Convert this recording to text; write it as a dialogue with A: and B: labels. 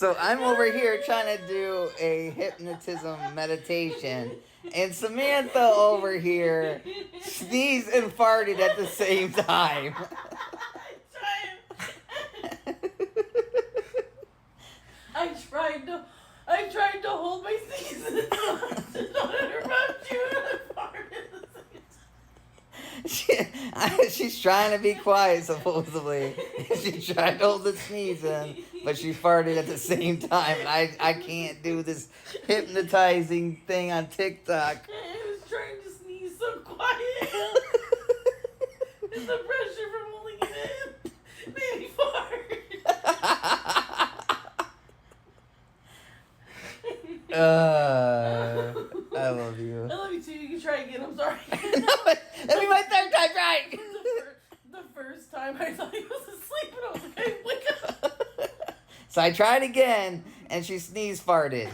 A: So I'm over here trying to do a hypnotism meditation, and Samantha over here sneezed and farted at the same time.
B: I tried to hold my sneezes to not interrupt you, and I farted at the same time.
A: She's trying to be quiet, supposedly. She tried to hold the sneeze in, but she farted at the same time. And I can't do this hypnotizing thing on TikTok.
B: I was trying to sneeze so quiet. And the pressure from holding it in made me fart.
A: I love you.
B: I love you too. You can try again. I'm sorry.
A: That'd be my third time trying.
B: The first time I thought he was asleep, and I was like, hey, wake up.
A: So I tried again, and she sneeze farted.